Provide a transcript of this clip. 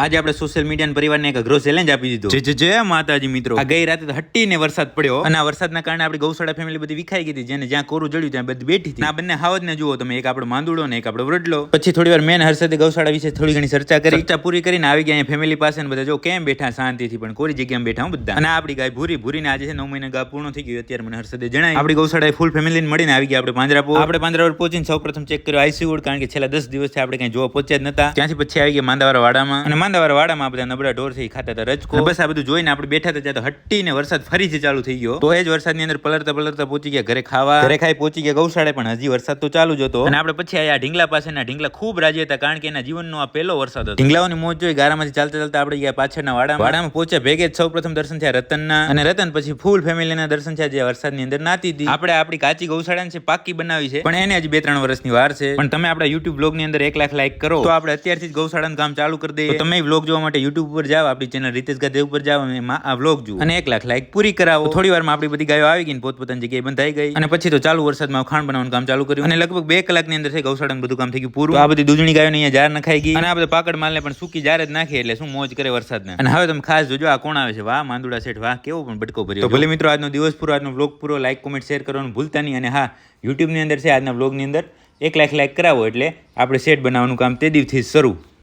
આજે આપણે social media પરિવારને એક અઘરો ચેલેન્જ આપી દીધો. જય માતાજી મિત્રો. આ ગઈ રાતે હટ્ટીને વરસાદ પડ્યો અને આ વરસાદના કારણે આપણી ગૌશાળા ફેમિલી બધી વિખાઈ ગઈ હતી. જેને જ્યાં કોરું જડ્યું ત્યાં બધી બેઠી હતી. આ બંને હાવજને જુઓ તમે, એક આપણો માંદુડો ને એક આપણો વડલો. પછી થોડી વાર મેન હર્ષદે ગૌશાળા વિશે થોડી ઘણી ચર્ચા કરી. ચર્ચા પૂરી કરીને આવી ગયા ફેમિલી પાસે ને બધા જો કેમ બેઠા શાંતિથી, પણ કોરી જગ્યામાં બેઠા હું બધા. અને આપણી ગાય ભૂરીને આજે છે 9 મહિના ગા પૂર્ણ થઈ ગયું. અત્યારે મને હર્ષદે જણાય આપણી ગૌશાળાએ ફૂલ ફેમિલીને મળીને આવી ગયા આપણે પાંજરાપોર. આપણે પાંજરાપોર પહોંચીને સૌપ્રથમ ચેક કર્યો આઈસીયુ વોર્ડ, કારણ કે છેલ્લા 10 દિવસથી આપણે કઈ જોવા પહોંચ્યા જ નતા. ત્યાંથી પછી આવી ગયા માંદાવાળા વાડામાં, અને માંદાવાળા વાડામાં બધા નબળા ઢોર થી ખાતા હતા રજકો. બસ આ બધું જોઈને આપણે બેઠા હતા ત્યાં તો હટ્ટીને વરસાદ ફરીથી ચાલુ થઈ ગયો. તો એ જ વરસાદની અંદર પલળતા પહોંચી ગયા ઘરે ખાવા. ઘરે ખાઈ પહોંચી ગયા ગૌશાળે, પણ હજી વરસાદ તો ચાલુ જ હતો. અને આપણે પછી આયા ઢીંગલા પાસેના ઢીંગલા ખૂબ રાજી હતા, કારણ કે એના જીવનનો આ પહેલો વરસાદ હતો. ઢીંગલાઓની મોજ જોઈ ગારામાંથી ચાલતા આપણે ગયા પાછળના વાડામાં પહોંચ્યા. ભેગે જ સૌપ્રથમ દર્શન થયા રતનના, અને રતન પછી ફૂલ ફેમિલીના દર્શન થયા જે વરસાદની અંદર નાતી હતી. આપણે આપણી કાચી ગૌશાળાને છે પાકી બનાવી છે, પણ એને હજી 2-3 વર્ષની વાર છે. પણ તમે આપણા યુટ્યુબ બ્લોગ ની અંદર 1 લાખ લાઈક કરો તો આપણે અત્યારથી જ ગૌશાળાનું કામ ચાલુ કરી દઈએ. તો તમે બ્લોગ જોવા માટે યુટ્યુબ ઉપર જાઓ, આપણી ચેનલ રીતેશ ગાદેવ ઉપર જાઓ અને આ બ્લોગ જુઓ અને 1 લાખ લાઈક પૂરી કરાવો. થોડી વારમાં આપણી બધી ગાયો આવી ગઈ ને પોતપોતાની જગ્યાએ બંધાઈ ગઈ. અને પછી તો ચાલુ વરસાદમાં ખાંડ બનાવવાનું કામ ચાલુ કર્યું, અને લગભગ 2 કલાકની અંદર છે ગૌશાળાનું બધું કામ થઈ ગયું પૂરું. આ બધી દૂધણી ગાયોને અહીંયા જાર નખાઈ ગઈ, અને આ બધા પાકડ માલને પણ સૂકી જાર જ નાખી, એટલે શું મોજ કરે વરસાદને. અને હવે તમે ખાસ જોજો આ કોણ આવે છે. વાહ માંદુડા શેઠ, વાહ કેવો પણ બટકો ભર્યો. તો ભલે મિત્રો આજનો દિવસ પૂરો, આજનો બ્લોગ પૂરો. લાઈક કોમેન્ટ શેર કરવાનું ભૂલતા નહીં. અને હા, યુટ્યુબની અંદર છે આજના બ્લોગની અંદર 1 લાખ લાઈક કરાવો એટલે આપણે સેટ બનાવવાનું કામ તે દિવસથી શરૂ.